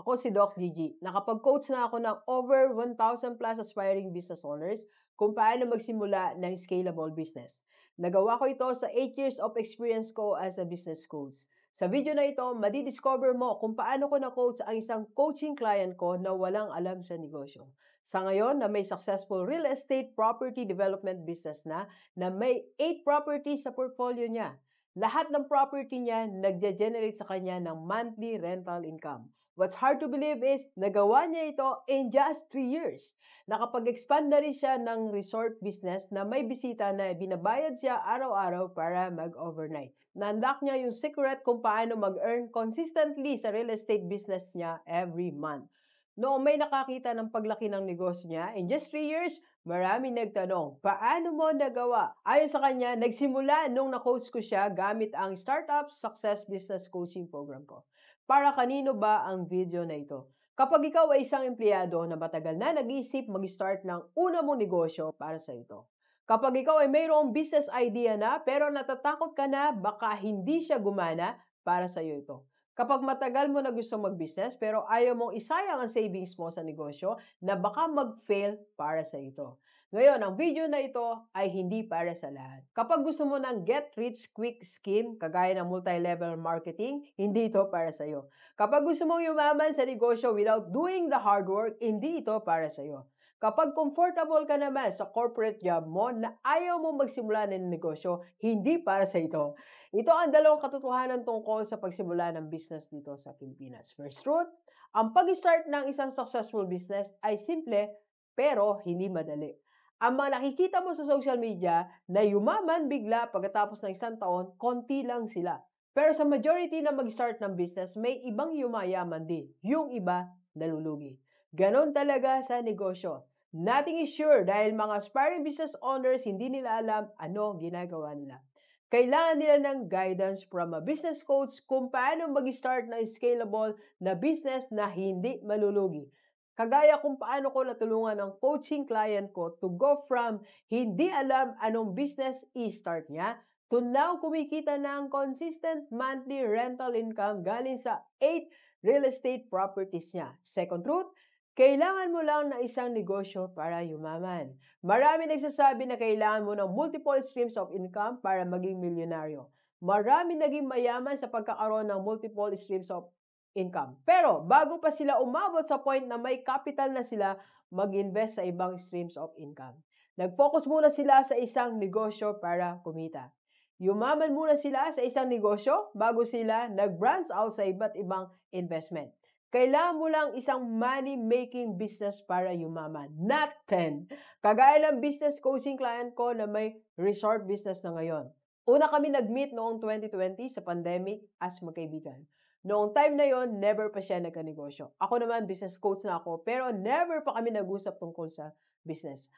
Ako si Doc Gigi. Nakapag-coach na ako ng over 1,000 plus aspiring business owners kung paano magsimula ng scalable business. Nagawa ko ito sa 8 years of experience ko as a business coach. Sa video na ito, madidiscover mo kung paano ko na-coach ang isang coaching client ko na walang alam sa negosyo. Sa ngayon na may successful real estate property development business na may 8 properties sa portfolio niya. Lahat ng property niya nagge-generate sa kanya ng monthly rental income. What's hard to believe is, nagawa niya ito in just 3 years. Nakapag-expand na rin siya ng resort business na may bisita na binabayad siya araw-araw para mag-overnight. Na-unlock niya yung secret kung paano mag-earn consistently sa real estate business niya every month. Noong may nakakita ng paglaki ng negosyo niya, in just 3 years, marami nagtanong, paano mo nagawa? Ayon sa kanya, nagsimula nung na-coach ko siya gamit ang Startup Success Business Coaching Program ko. Para kanino ba ang video na ito? Kapag ikaw ay isang empleyado na matagal na nag-iisip mag-start ng una mong negosyo, para sa ito. Kapag ikaw ay mayroong business idea na pero natatakot ka na baka hindi siya gumana, para sa iyo ito. Kapag matagal mo na gusto mag-business pero ayaw mong isayang ang savings mo sa negosyo na baka mag-fail, para sa ito. Ngayon, ang video na ito ay hindi para sa lahat. Kapag gusto mo ng get-rich-quick scheme, kagaya ng multi-level marketing, hindi ito para sa iyo. Kapag gusto mong yumaman sa negosyo without doing the hard work, hindi ito para sa iyo. Kapag comfortable ka naman sa corporate job mo na ayaw mo magsimula ng negosyo, hindi para sa ito. Ito ang dalawang katotohanan tungkol sa pagsimula ng business dito sa Pilipinas. First truth, ang pag-start ng isang successful business ay simple pero hindi madali. Ang mga nakikita mo sa social media na yumaman bigla pagkatapos ng isang taon, konti lang sila. Pero sa majority na mag-start ng business, may ibang yumayaman din. Yung iba, nalulugi. Ganon talaga sa negosyo. Nothing is sure dahil mga aspiring business owners hindi nila alam ano ginagawa nila. Kailangan nila ng guidance from a business coach kung paano mag-start ng scalable na business na hindi malulugi. Kagaya kung paano ko natulungan ang coaching client ko to go from hindi alam anong business i-start niya to now kumikita na ang consistent monthly rental income galing sa 8 real estate properties niya. Second truth, kailangan mo lang ng isang negosyo para yumaman. Marami nagsasabi na kailangan mo ng multiple streams of income para maging milyonaryo. Marami naging mayaman sa pagkakaroon ng multiple streams of income. Pero bago pa sila umabot sa point na may capital na sila, mag-invest sa ibang streams of income. Nag-focus muna sila sa isang negosyo para kumita. Yumaman muna sila sa isang negosyo bago sila nag-branch out sa iba't ibang investment. Kailangan mo lang isang money-making business para yumaman, not 10. Kagaya ng business coaching client ko na may resort business na ngayon. Una kami nag-meet noong 2020 sa pandemic as magkaibigan. Noong time na yon, never pa siya nagka-negosyo. Ako naman, business coach na ako, pero never pa kami nag-usap tungkol sa business.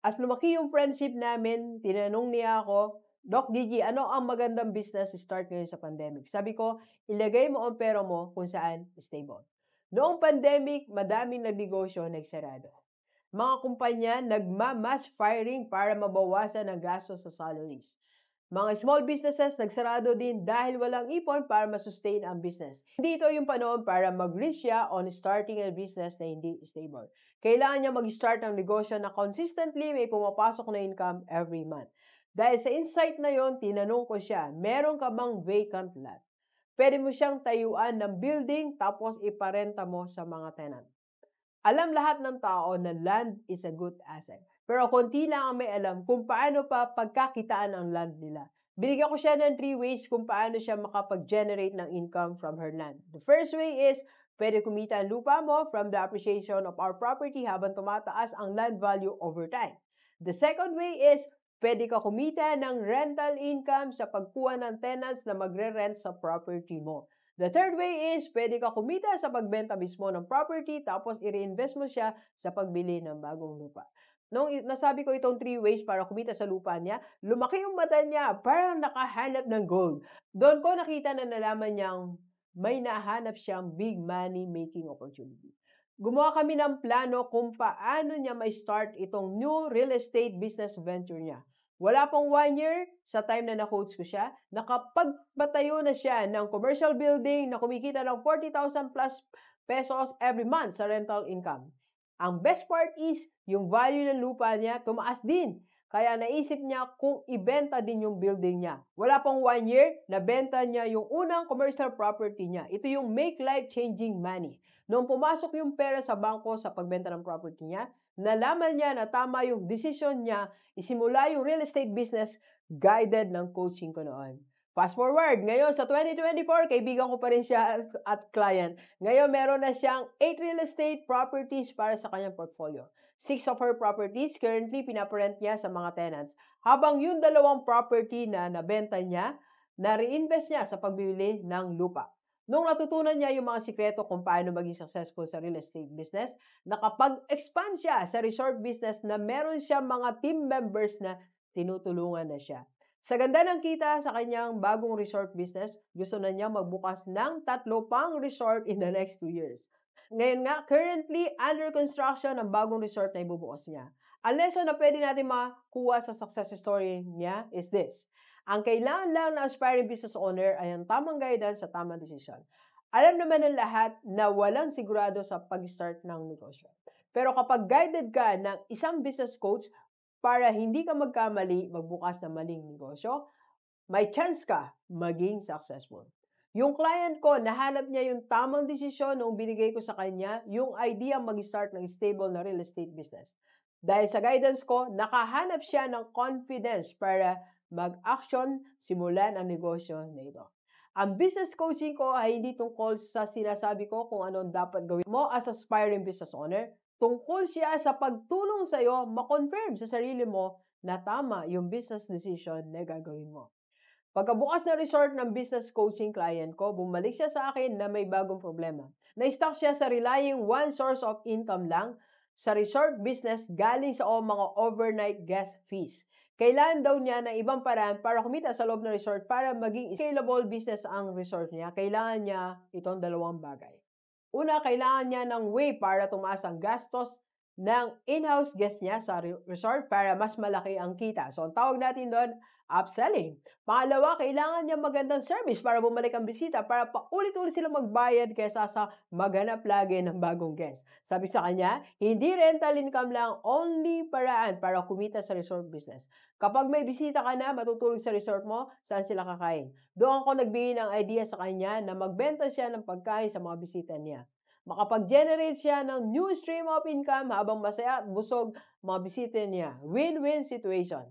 As lumaki yung friendship namin, tinanong niya ako, Doc Gigi, ano ang magandang business start ngayon sa pandemic? Sabi ko, ilagay mo ang pera mo kung saan stable. Noong pandemic, madaming nagnegosyo, nagsarado. Mga kumpanya nagma-mass firing para mabawasan ang gastos sa salaries. Mga small businesses nagsarado din dahil walang ipon para masustain ang business. Hindi ito yung panahon para mag-risk siya on starting a business na hindi stable. Kailangan niya mag-start ng negosyo na consistently may pumapasok na income every month. Dahil sa insight na yon, tinanong ko siya, meron ka bang vacant lot? Pwede mo siyang tayuan ng building tapos iparenta mo sa mga tenant. Alam lahat ng tao na land is a good asset. Pero konti lang ang may alam kung paano pa pagkakitaan ang land nila. Binigyan ko siya ng 3 ways kung paano siya makapag-generate ng income from her land. The first way is, pwede kumita ang lupa mo from the appreciation of our property habang tumataas ang land value over time. The second way is, pwede ka kumita ng rental income sa pagkuha ng tenants na magre-rent sa property mo. The third way is, pwede ka kumita sa pagbenta mismo ng property tapos i-reinvest mo siya sa pagbili ng bagong lupa. Nung nasabi ko itong 3 ways para kumita sa lupa niya, lumaki yung mata niya, parang nakahanap ng gold. Doon ko nakita na nalaman niyang may nahanap siyang big money making opportunity. Gumawa kami ng plano kung paano niya may start itong new real estate business venture niya. Wala pong 1 year sa time na na-coach ko siya, nakapagpatayo na siya ng commercial building na kumikita ng 40,000 plus pesos every month sa rental income. Ang best part is, yung value ng lupa niya tumaas din. Kaya naisip niya kung ibenta din yung building niya. Wala pang 1 year, nabenta niya yung unang commercial property niya. Ito yung make life-changing money. Noong pumasok yung pera sa bangko sa pagbenta ng property niya, nalaman niya na tama yung decision niya isimula yung real estate business guided ng coaching ko noon. Fast forward, ngayon sa 2024, kaibigan ko pa rin siya at client. Ngayon meron na siyang 8 real estate properties para sa kanyang portfolio. 6 of her properties currently pinaparent niya sa mga tenants. Habang yung 2 property na nabenta niya, na-reinvest niya sa pagbibili ng lupa. Nung natutunan niya yung mga sikreto kung paano maging successful sa real estate business, nakapag-expand siya sa resort business na meron siya mga team members na tinutulungan na siya. Sa ganda ng kita sa kanyang bagong resort business, gusto na niya magbukas ng 3 pang resort in the next 2 years. Ngayon nga, currently under construction ang bagong resort na ibubukas niya. Ang lesson na pwede natin makuha sa success story niya is this. Ang kailangan lang ng aspiring business owner ay ang tamang guidance sa tamang decision. Alam naman ng lahat na walang sigurado sa pag-start ng negosyo. Pero kapag guided ka ng isang business coach para hindi ka magkamali magbukas ng maling negosyo, may chance ka maging successful. Yung client ko, nahanap niya yung tamang desisyon nung binigay ko sa kanya yung idea mag-start ng stable na real estate business. Dahil sa guidance ko, nakahanap siya ng confidence para mag-action, simulan ang negosyo na ito. Ang business coaching ko ay hindi tungkol sa sinasabi ko kung ano dapat gawin mo as aspiring business owner. Tungkol siya sa pagtulong sa iyo ma-confirm sa sarili mo na tama yung business decision na gagawin mo. Pagkabukas ng resort ng business coaching client ko, bumalik siya sa akin na may bagong problema. Na-stuck siya sa relying one source of income lang sa resort business galing sa mga overnight guest fees. Kailangan daw niya ng ibang paraan para kumita sa loob ng resort para maging scalable business ang resort niya. Kailangan niya itong 2 bagay. Una, kailangan niya ng way para tumaas ang gastos ng in-house guest niya sa resort para mas malaki ang kita. So, ang tawag natin doon, upselling. Pangalawa, kailangan niya magandang service para bumalik ang bisita para paulit-ulit sila magbayad kaysa sa maghanap lagi ng bagong guest. Sabi sa kanya, hindi rental income lang only paraan para kumita sa resort business. Kapag may bisita ka na, matutulog sa resort mo, saan sila kakain? Doon ako nagbigay ng idea sa kanya na magbenta siya ng pagkain sa mga bisita niya. Makapag-generate siya ng new stream of income habang masaya at busog mga bisita niya. Win-win situation.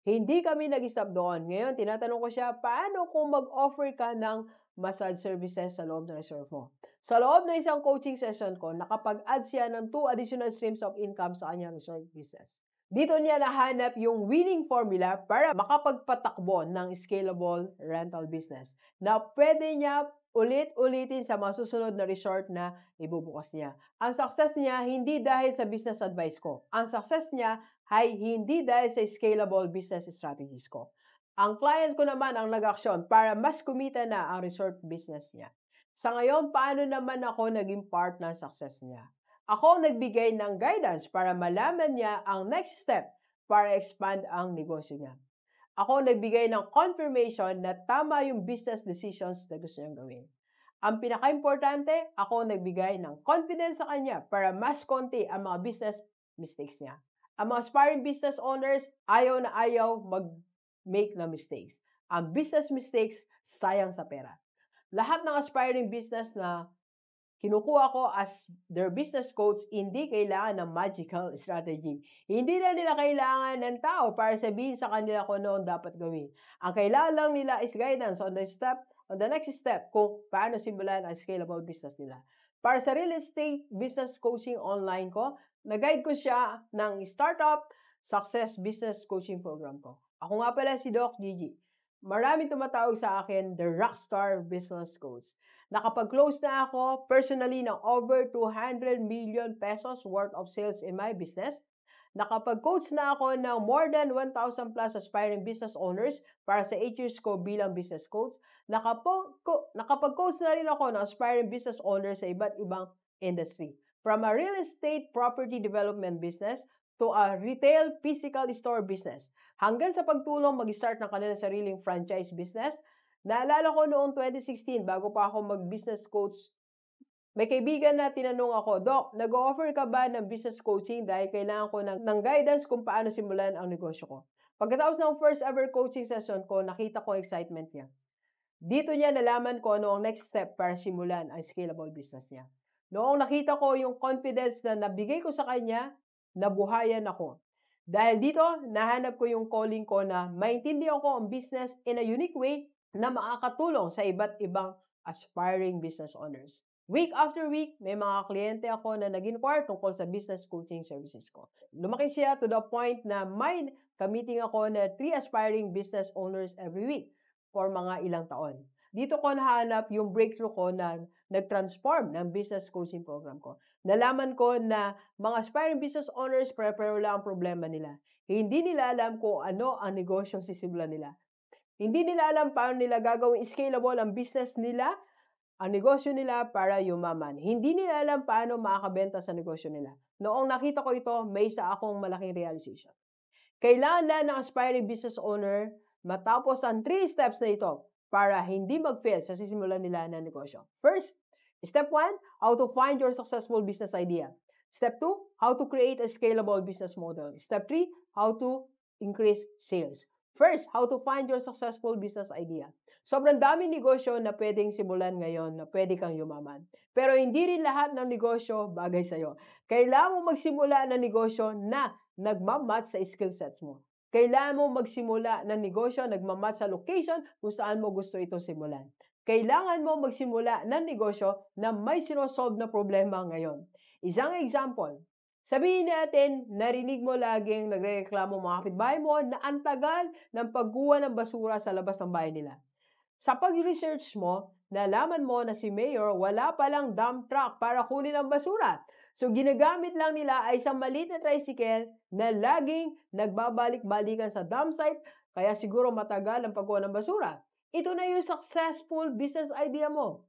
Hindi kami nag-stop doon. Ngayon, tinatanong ko siya, paano kung mag-offer ka ng massage services sa loob ng resort mo? Sa loob ng isang coaching session ko, nakapag-add siya ng 2 additional streams of income sa kanyang resort business. Dito niya nahanap yung winning formula para makapagpatakbo ng scalable rental business na pwede niya ulit-ulitin sa mga susunod na resort na ibubukas niya. Ang success niya hindi dahil sa business advice ko. Ang success niya ay hindi dahil sa scalable business strategies ko. Ang client ko naman ang nag-aksyon para mas kumita na ang resort business niya. Sa ngayon, paano naman ako naging part ng success niya? Ako nagbigay ng guidance para malaman niya ang next step para expand ang negosyo niya. Ako nagbigay ng confirmation na tama yung business decisions na gusto niyang gawin. Ang pinaka-importante, ako nagbigay ng confidence sa kanya para mas konti ang mga business mistakes niya. Ang mga aspiring business owners, ayaw na ayaw mag-make na mistakes. Ang business mistakes, sayang sa pera. Lahat ng aspiring business na kinukuha ko as their business coach, hindi kailangan ng magical strategy. Hindi na nila kailangan ng tao para sabihin sa kanila kung ano dapat gawin. Ang kailangan lang nila is guidance on the next step kung paano simulan ang scalable business nila. Para sa real estate business coaching online ko, nag-guide ko siya ng startup success business coaching program ko. Ako nga pala si Doc Gigi. Maraming tumatawag sa akin, the rockstar business coach. Nakapag-close na ako personally ng over 200 million pesos worth of sales in my business. Nakapag-coach na ako ng more than 1,000 plus aspiring business owners para sa 8 years ko bilang business coach. Nakapag-coach na rin ako ng aspiring business owners sa iba't ibang industry. From a real estate property development business to a retail physical store business. Hanggang sa pagtulong mag-start ng kanilang sariling franchise business. Naalala ko noong 2016, bago pa ako mag-business coach May kaibigan na tinanong ako, Doc, nag-offer ka ba ng business coaching dahil kailangan ko ng guidance kung paano simulan ang negosyo ko? Pagkatapos ng first ever coaching session ko, nakita ko ang excitement niya. Dito niya nalaman ko ano ang next step para simulan ang scalable business niya. Noong nakita ko yung confidence na nabigay ko sa kanya, nabuhayan ako. Dahil dito, nahanap ko yung calling ko na maintindihan ko ang business in a unique way na makakatulong sa iba't ibang aspiring business owners. Week after week, may mga kliyente ako na nag-inquire tungkol sa business coaching services ko. Lumaki siya to the point na may ka-meeting ako na 3 aspiring business owners every week for mga ilang taon. Dito ko nahanap yung breakthrough ko na nag-transform ng business coaching program ko. Nalaman ko na mga aspiring business owners, pare-pareho lang ang problema nila. Hindi nila alam kung ano ang negosyong sisimulan nila. Hindi nila alam paano nila gagawing scalable ang business nila, ang negosyo nila para yumaman. Hindi nila alam paano makakabenta sa negosyo nila. Noong nakita ko ito, may isa akong malaking realization. Kailangan lang ng aspiring business owner matapos ang 3 steps na ito para hindi mag-fail sa sisimulan nila ng negosyo. First, step 1, how to find your successful business idea. Step 2, how to create a scalable business model. Step 3, how to increase sales. First, how to find your successful business idea. Sobrang daming negosyo na pwedeng simulan ngayon na pwede kang yumaman. Pero hindi rin lahat ng negosyo bagay sa'yo. Kailangan mo magsimula ng negosyo na nagmamatch sa skill sets mo. Kailangan mo magsimula ng negosyo nagmamatch sa location kung saan mo gusto ito simulan. Kailangan mo magsimula ng negosyo na may sinosolve na problema ngayon. Isang example, sabihin natin, narinig mo laging nagrereklamo mga kapitbahay mo na ang tagal ng pagkuha ng basura sa labas ng bahay nila. Sa pag-research mo, nalaman mo na si Mayor wala palang dump truck para kunin ang basura. So ginagamit lang nila ay isang maliit na tricycle na laging nagbabalik-balikan sa dump site kaya siguro matagal ang pagkuha ng basura. Ito na yung successful business idea mo.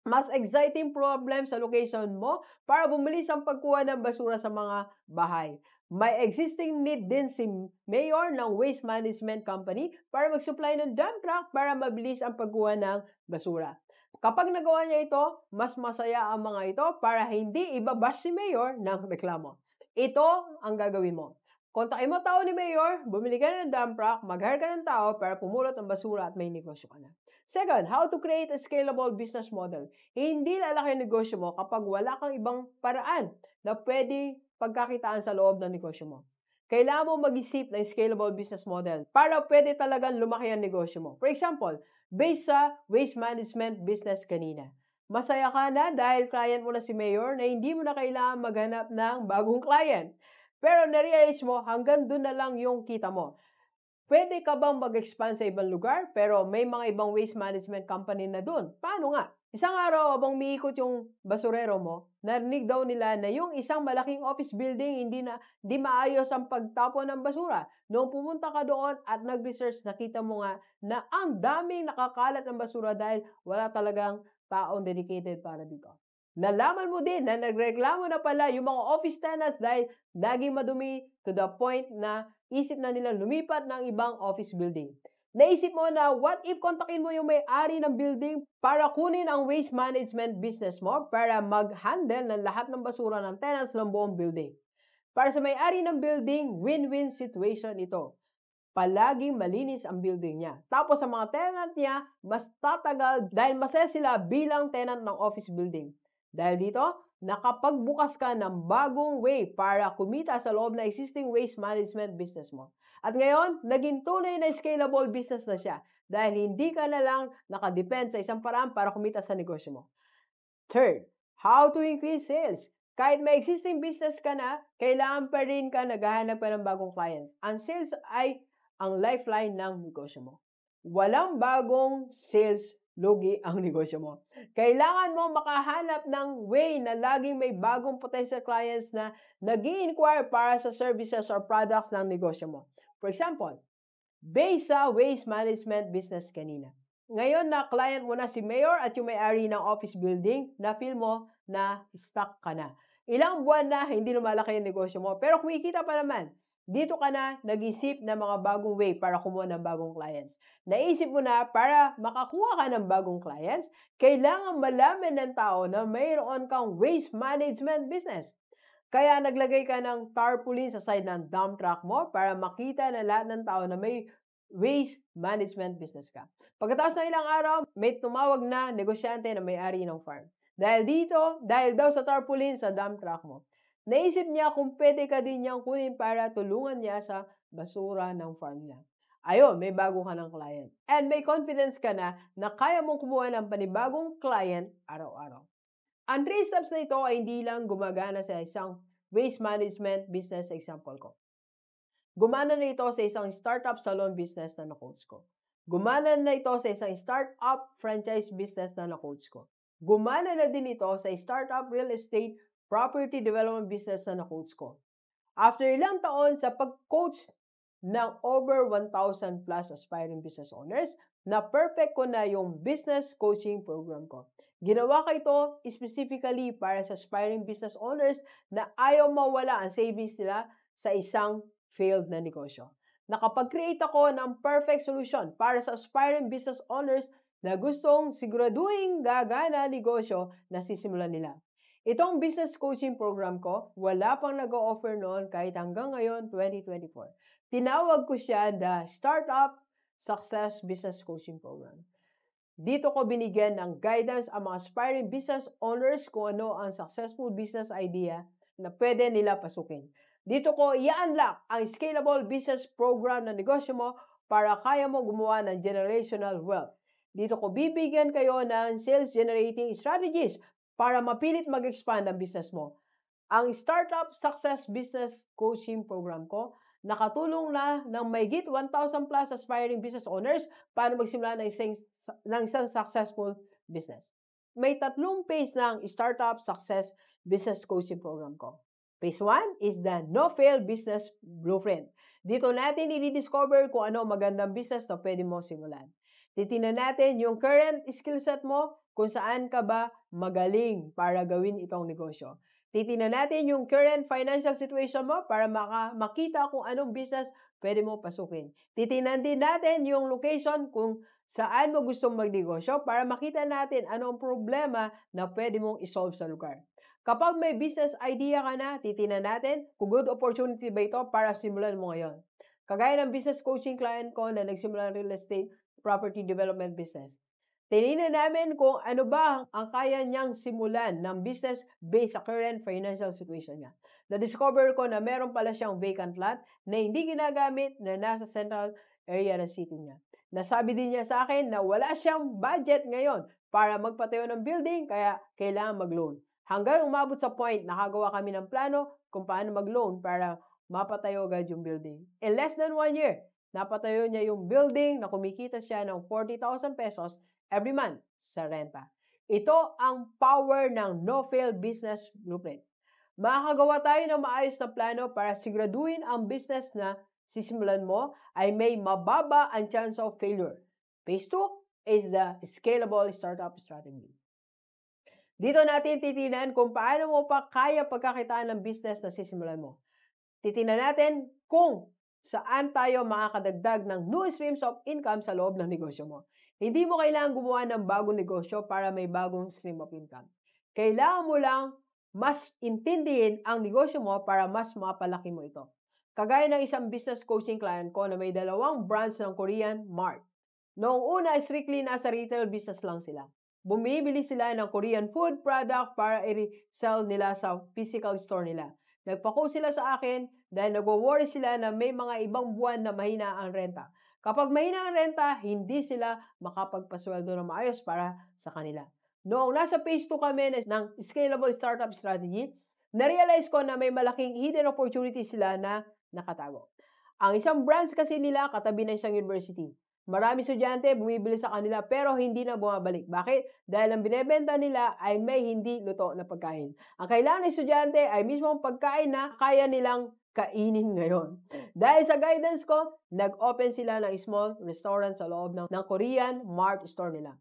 Mas exciting problem sa location mo para bumilis ang pagkuha ng basura sa mga bahay. May existing need din si Mayor ng Waste Management Company para mag-supply ng dump truck para mabilis ang pagkuha ng basura. Kapag nagawa niya ito, mas masaya ang mga ito para hindi ibabash si Mayor ng reklamo. Ito ang gagawin mo. Kontakin mo tao ni Mayor, bumili ka ng dump truck, mag-hire ka ng tao para pumulot ang basura at may negosyo ka na. Second, how to create a scalable business model. Hindi lalaki ang negosyo mo kapag wala kang ibang paraan na pwede pagkakitaan sa loob ng negosyo mo. Kailangan mo mag-isip ng scalable business model para pwede talagang lumaki ang negosyo mo. For example, based sa waste management business kanina. Masaya ka na dahil client mo na si Mayor na hindi mo na kailangan maghanap ng bagong client. Pero na-realize mo hanggang doon na lang yung kita mo. Pwede ka bang mag-expand sa ibang lugar pero may mga ibang waste management company na doon? Paano nga? Isang araw habang umiikot yung basurero mo, narinig daw nila na yung isang malaking office building hindi maayos ang pagtapon ng basura. Noong pumunta ka doon at nag-research, nakita mo nga na ang daming nakakalat ng basura dahil wala talagang taong dedicated para dito. Nalaman mo din na nagreklamo na pala yung mga office tenants dahil laging madumi to the point na isip na nila lumipat ng ibang office building. Naisip mo na what if kontakin mo yung may-ari ng building para kunin ang waste management business mo para mag-handle ng lahat ng basura ng tenants ng buong building. Para sa may-ari ng building, win-win situation ito. Palaging malinis ang building niya. Tapos sa mga tenant niya, mas tatagal dahil masaya sila bilang tenant ng office building. Dahil dito, nakapagbukas ka ng bagong way para kumita sa loob na existing waste management business mo. At ngayon, naging tunay na scalable business na siya dahil hindi ka na lang nakadepend sa isang paraan para kumita sa negosyo mo. Third, how to increase sales. Kahit may existing business ka na, kailangan pa rin ka naghahanap ka ng bagong clients. Ang sales ay ang lifeline ng negosyo mo. Walang bagong sales lugi ang negosyo mo. Kailangan mo makahanap ng way na laging may bagong potential clients na nag-i-inquire para sa services or products ng negosyo mo. For example, based sa waste management business kanina. Ngayon na client mo na si Mayor at yung may-ari ng office building, na feel mo na stuck ka na. Ilang buwan na hindi lumalaki yung negosyo mo, pero kumikita pa naman. Dito ka na nag-isip ng mga bagong way para kumuha ng bagong clients. Naisip mo na para makakuha ka ng bagong clients, kailangan malaman ng tao na mayroon kang waste management business. Kaya naglagay ka ng tarpaulin sa side ng dump truck mo para makita na lahat ng tao na may waste management business ka. Pagkatapos ng ilang araw, may tumawag na negosyante na may-ari ng farm. Dahil daw sa tarpaulin sa dump truck mo, naisip niya kung pwede ka din niyang kunin para tulungan niya sa basura ng farm niya. Ayun, may bago ka ng client. And may confidence ka na kaya mong kumuha ng panibagong client araw-araw. Ang 3 steps na ito ay hindi lang gumagana sa isang waste management business example ko. Gumana na ito sa isang startup salon business na na-coach ko. Gumana na ito sa isang startup franchise business na na-coach ko. Gumana na din ito sa startup real estate property development business na na-coach ko. After ilang taon sa pag-coach ng over 1,000 plus aspiring business owners, na perfect ko na yung business coaching program ko. Ginawa ko ito specifically para sa aspiring business owners na ayaw mawala ang savings nila sa isang failed na negosyo. Nakapag-create ako ng perfect solution para sa aspiring business owners na gustong siguraduhin gagana negosyo na sisimulan nila. Itong business coaching program ko, wala pang nag-o-offer noon kahit hanggang ngayon, 2024. Tinawag ko siya the Startup Success Business Coaching Program. Dito ko binigyan ng guidance ang mga aspiring business owners kung ano ang successful business idea na pwede nila pasukin. Dito ko i-unlock ang scalable business program na negosyo mo para kaya mo gumawa ng generational wealth. Dito ko bibigyan kayo ng sales generating strategies para mapilit mag-expand ang business mo. Ang Startup Success Business Coaching Program ko, nakatulong na ng mahigit 1,000 plus aspiring business owners para magsimula ng isang successful business. May 3 phase ng Startup Success Business Coaching Program ko. Phase 1 is the No-Fail Business Blueprint. Dito natin i-discover kung ano magandang business na pwede mo simulan. Titingnan natin yung current skill set mo, kung saan ka ba magaling para gawin itong negosyo. Titingnan natin yung current financial situation mo para makita kung anong business pwede mo pasukin. Titingnan din natin yung location kung saan mo gustong magnegosyo para makita natin anong problema na pwede mong isolve sa lugar. Kapag may business idea ka na, titingnan natin kung good opportunity ba ito para simulan mo ngayon. Kagaya ng business coaching client ko na nagsimula ng real estate property development business. Tinignan namin kung ano ba ang kaya niyang simulan ng business based sa current financial situation niya. Na-discover ko na meron pala siyang vacant lot na hindi ginagamit na nasa central area ng city niya. Nasabi din niya sa akin na wala siyang budget ngayon para magpatayo ng building kaya kailangan mag-loan. Hanggang umabot sa point, nakagawa kami ng plano kung paano mag-loan para mapatayo agad yung building. In less than 1 year, napatayo niya yung building na kumikita siya ng 40,000 pesos every month sa renta. Ito ang power ng No-Fail Business Blueprint. Makakagawa tayo ng maayos na plano para siguraduhin ang business na sisimulan mo ay may mababa ang chance of failure. Phase 2 is the scalable startup strategy. Dito natin titingnan kung paano mo pa kaya pagkakitaan ng business na sisimulan mo. Titingnan natin kung saan tayo makakadagdag ng new streams of income sa loob ng negosyo mo. Hindi mo kailangan gumawa ng bagong negosyo para may bagong stream of income. Kailangan mo lang mas intindihin ang negosyo mo para mas mapalaki mo ito. Kagaya ng isang business coaching client ko na may 2 branch ng Korean Mart. Noong una, strictly nasa retail business lang sila. Bumibili sila ng Korean food product para i-sell nila sa physical store nila. Nagpa-call sila sa akin dahil nagwo-worry sila na may mga ibang buwan na mahina ang renta. Kapag mahina ang renta, hindi sila makapagpasweldo na maayos para sa kanila. Noong nasa phase 2 kami ng scalable startup strategy, na-realize ko na may malaking hidden opportunity sila na nakatago. Ang isang branch kasi nila katabi ng isang university. Marami estudyante bumibili sa kanila pero hindi na bumabalik. Bakit? Dahil ang binebenta nila ay may hindi luto na pagkain. Ang kailangan ng estudyante ay mismong pagkain na kaya nilang kainin ngayon. Dahil sa guidance ko, nag-open sila ng small restaurant sa loob ng Korean Mart store nila.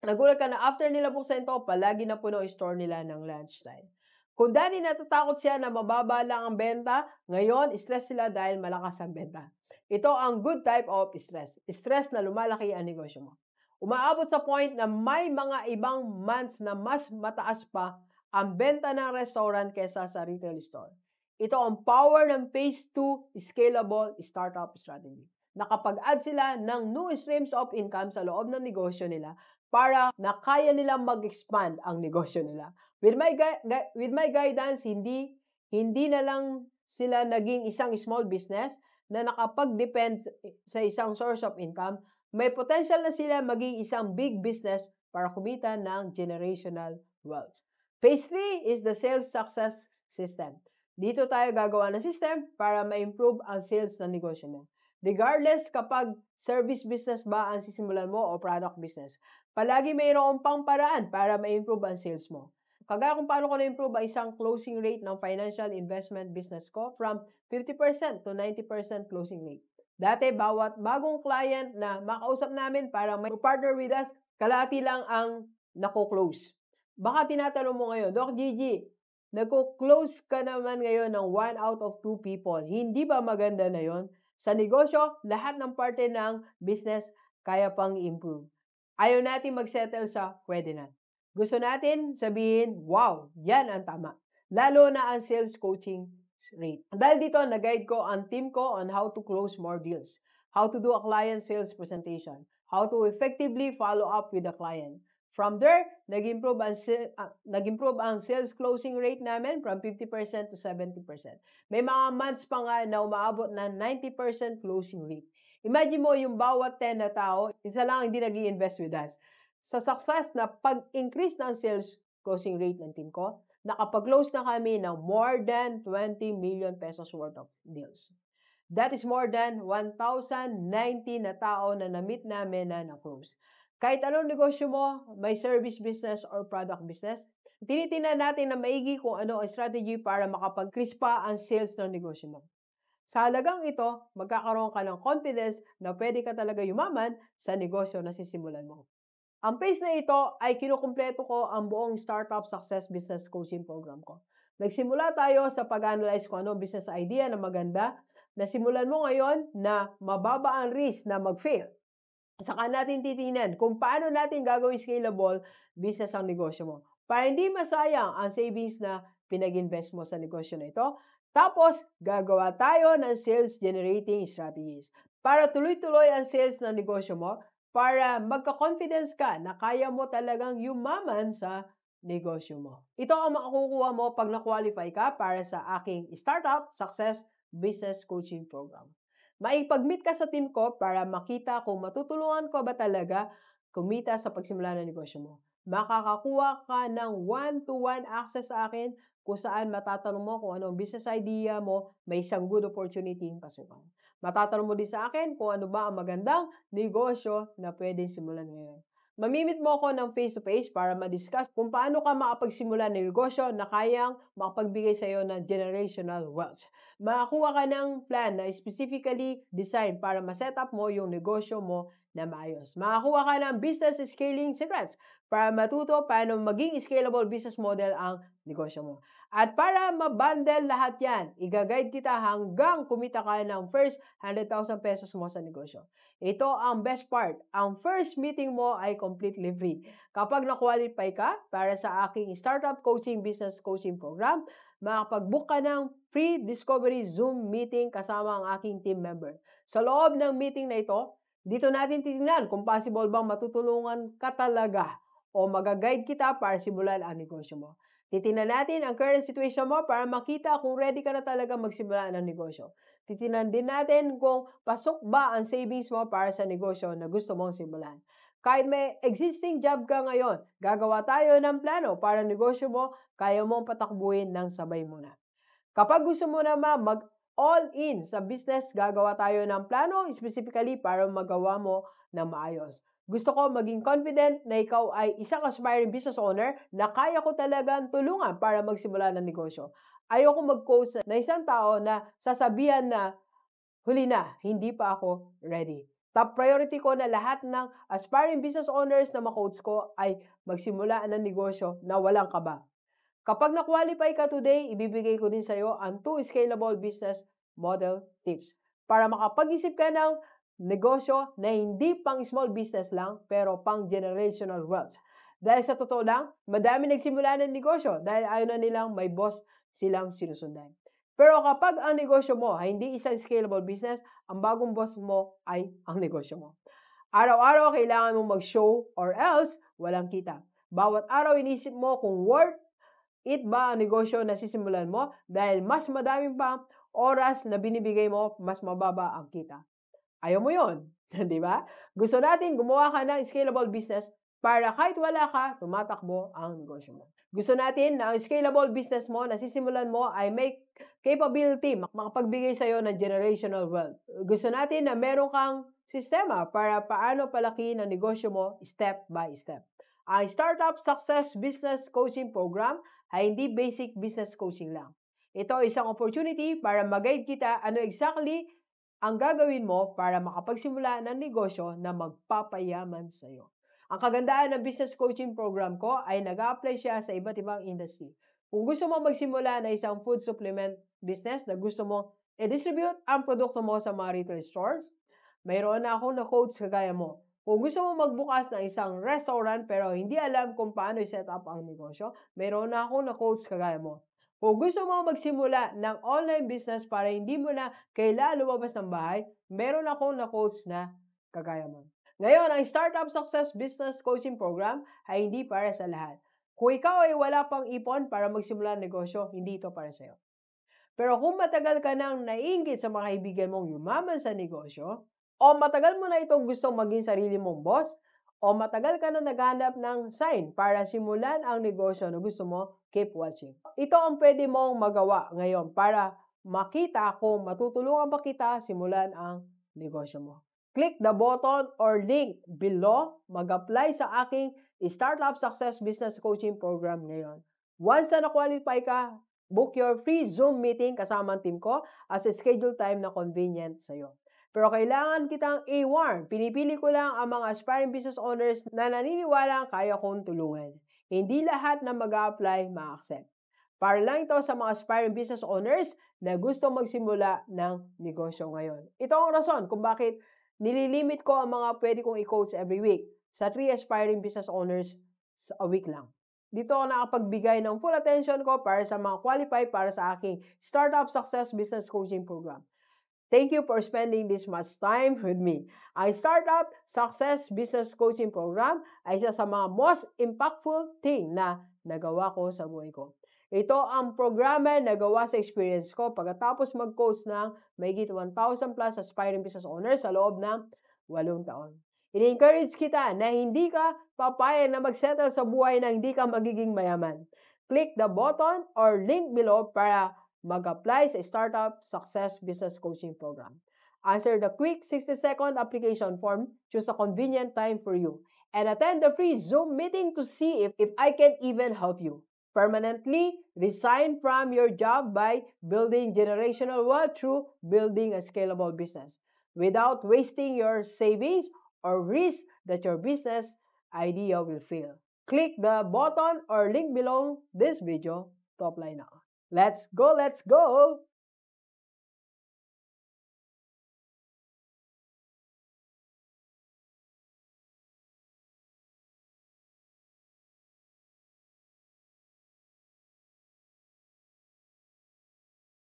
Nagulat ka na after nila buksan ito, palagi na puno yung store nila ng lunchtime. Kung dati natatakot siya na mababa lang ang benta, ngayon stress sila dahil malakas ang benta. Ito ang good type of stress. Stress na lumalaki ang negosyo mo. Umaabot sa point na may mga ibang months na mas mataas pa ang benta ng restaurant kesa sa retail store. Ito ang power ng phase 2 scalable startup strategy. Nakapag-add sila ng new streams of income sa loob ng negosyo nila para na kaya nilang mag-expand ang negosyo nila. With my guidance, hindi na lang sila naging isang small business na nakapag-depend sa isang source of income. May potential na sila maging isang big business para kumita ng generational wealth. Phase 3 is the sales success system. Dito tayo gagawa ng system para ma-improve ang sales ng negosyo mo. Regardless kapag service business ba ang sisimulan mo o product business, palagi mayroong pang paraan para ma-improve ang sales mo. Kagaya kung paano ko na-improve ang isang closing rate ng financial investment business ko from 50% to 90% closing rate. Dati, bawat bagong client na makausap namin para may partner with us, kalahati lang ang nako-close. Baka tinatanong mo ngayon, Doc Gigi, nagko-close ka naman ngayon ng 1 out of 2 people. Hindi ba maganda na yon? Sa negosyo, lahat ng parte ng business kaya pang improve. Ayaw natin mag-settle sa pwede na. Gusto natin sabihin, wow, yan ang tama. Lalo na ang sales coaching rate. Dahil dito, nag-guide ko ang team ko on how to close more deals, how to do a client sales presentation, how to effectively follow up with the client. From there, nag-improve ang sales closing rate namin from 50% to 70%. May mga months pa nga na umaabot na 90% closing rate. Imagine mo yung bawat 10 na tao, isa lang hindi nag-i-invest with us. Sa success na pag-increase ng sales closing rate ng team ko, nakapag-close na kami ng more than 20 million pesos worth of deals. That is more than 1,090 na tao na na-meet namin na na-close. Kahit anong negosyo mo, may service business or product business, tinitingnan natin na maigi kung ano ang strategy para makapag-increase pa ang sales ng negosyo mo. Sa halagang ito, magkakaroon ka ng confidence na pwede ka talaga yumaman sa negosyo na sisimulan mo. Ang phase na ito ay kinukumpleto ko ang buong Startup Success Business Coaching Program ko. Nagsimula tayo sa pag-analyze kung ano business idea na maganda, nasimulan mo ngayon na mababa ang risk na mag-fail. Saka natin titingnan kung paano natin gagawin scalable business ang negosyo mo. Para hindi masayang ang savings na pinag-invest mo sa negosyo na ito. Tapos, gagawa tayo ng sales generating strategies. Para tuloy-tuloy ang sales ng negosyo mo, para magka-confidence ka na kaya mo talagang yumaman sa negosyo mo. Ito ang makukuha mo pag na-qualify ka para sa aking Startup Success Business Coaching Program. Maipag-meet ka sa team ko para makita kung matutulungan ko ba talaga kumita sa pagsimula ng negosyo mo. Makakakuha ka ng one-to-one access sa akin kung saan matatanong mo kung ano ang business idea mo, may isang good opportunity yung pasukan. Matatanong mo din sa akin kung ano ba ang magandang negosyo na pwedeng simulan ngayon. Mamimit mo ako ng face-to-face para ma-discuss kung paano ka makapagsimula ng negosyo na kayang makapagbigay sa iyo ng generational wealth. Makakuha ka ng plan na specifically designed para ma-set up mo yung negosyo mo na maayos. Makakuha ka ng business scaling secrets para matuto paano maging scalable business model ang negosyo mo. At para mabundle lahat yan, i-guide kita hanggang kumita ka ng first 100,000 pesos mo sa negosyo. Ito ang best part. Ang first meeting mo ay completely free. Kapag na-qualify ka para sa aking Startup Coaching Business Coaching Program, makapag-book ka ng free discovery Zoom meeting kasama ang aking team member. Sa loob ng meeting na ito, dito natin titingnan kung possible bang matutulungan ka talaga o mag-guide kita para simulan ang negosyo mo. Titingnan natin ang current situation mo para makita kung ready ka na talaga magsimula ng negosyo. Titingnan din natin kung pasok ba ang savings mo para sa negosyo na gusto mong simulan. Kahit may existing job ka ngayon, gagawa tayo ng plano para negosyo mo kaya mong patakbuhin ng sabay mo na. Kapag gusto mo naman mag-all-in sa business, gagawa tayo ng plano specifically para magawa mo ng maayos. Gusto ko maging confident na ikaw ay isang aspiring business owner na kaya ko talagang tulungan para magsimula ng negosyo. Ayoko mag-coach na isang tao na sasabihan na huli na, hindi pa ako ready. Top priority ko na lahat ng aspiring business owners na ma-coach ko ay magsimula ng negosyo na walang kaba. Kapag na-qualify ka today, ibibigay ko din sa iyo ang 2 scalable business model tips para makapag-isip ka ng negosyo na hindi pang small business lang pero pang generational wealth. Dahil sa totoo lang, madami nagsimula ng negosyo dahil ayaw na nilang may boss silang sinusundan. Pero kapag ang negosyo mo ay hindi isang scalable business, ang bagong boss mo ay ang negosyo mo. Araw-araw kailangan mong mag-show or else walang kita. Bawat araw inisip mo kung worth it ba ang negosyo na sisimulan mo dahil mas madaming pa oras na binibigay mo, mas mababa ang kita. Ayaw mo yon, di ba? Gusto natin gumawa ka ng scalable business para kahit wala ka, tumatakbo ang negosyo mo. Gusto natin na ang scalable business mo na sisimulan mo ay may capability, makapagbigay sa'yo ng generational wealth. Gusto natin na meron kang sistema para paano palaki ang negosyo mo step by step. Ang Startup Success Business Coaching Program ay hindi basic business coaching lang. Ito ay isang opportunity para mag-guide kita ano exactly ang gagawin mo para makapagsimula ng negosyo na magpapayaman sa iyo. Ang kagandahan ng business coaching program ko ay nag-a-apply siya sa iba't ibang industry. Kung gusto mo magsimula na isang food supplement business na gusto mo i-distribute ang produkto mo sa mga retail stores, mayroon na akong na-coach kagaya mo. Kung gusto mo magbukas ng isang restaurant pero hindi alam kung paano i-set up ang negosyo, mayroon na akong na-coach kagaya mo. Kung gusto mo magsimula ng online business para hindi mo na kailangan lumabas ng bahay, meron akong na-coach na kagaya mo. Ngayon, ang Startup Success Business Coaching Program ay hindi para sa lahat. Kung ikaw ay wala pang ipon para magsimula ng negosyo, hindi ito para sa iyo. Pero kung matagal ka nang naiinggit sa mga kaibigan mong yumaman sa negosyo, o matagal mo na itong gustong maging sarili mong boss, o matagal ka na naghanap ng sign para simulan ang negosyo na gusto mo, keep watching. Ito ang pwede mong magawa ngayon para makita kung matutulungan ba kita simulan ang negosyo mo. Click the button or link below, mag-apply sa aking Startup Success Business Coaching Program ngayon. Once na na-qualify ka, book your free Zoom meeting kasama ang team ko as a schedule time na convenient sa iyo. Pero kailangan kitang i-warn, pinipili ko lang ang mga aspiring business owners na naniniwala kaya kong tulungan. Hindi lahat na mag-a-apply ma-accept. Para lang ito sa mga aspiring business owners na gusto magsimula ng negosyo ngayon. Ito ang rason kung bakit nililimit ko ang mga pwede kong i-coach every week sa 3 aspiring business owners a week lang. Dito ako nakapagbigay ng full attention ko para sa mga qualified para sa aking Startup Success Business Coaching Program. Thank you for spending this much time with me. Ang Startup Success Business Coaching Program ay isa sa mga most impactful thing na nagawa ko sa buhay ko. Ito ang programa na gawa sa experience ko pagkatapos mag-coach ng mahigit 1,000 plus aspiring business owners sa loob ng 8 taon. I-encourage kita na hindi ka papayag na mag-settle sa buhay na hindi ka magiging mayaman. Click the button or link below para mag-apply sa Startup Success Business Coaching Program. Answer the quick 60-second application form, choose a convenient time for you, and attend the free Zoom meeting to see if I can even help you. Permanently resign from your job by building generational wealth through building a scalable business without wasting your savings or risk that your business idea will fail. Click the button or link below this video to apply now. Let's go! Let's go!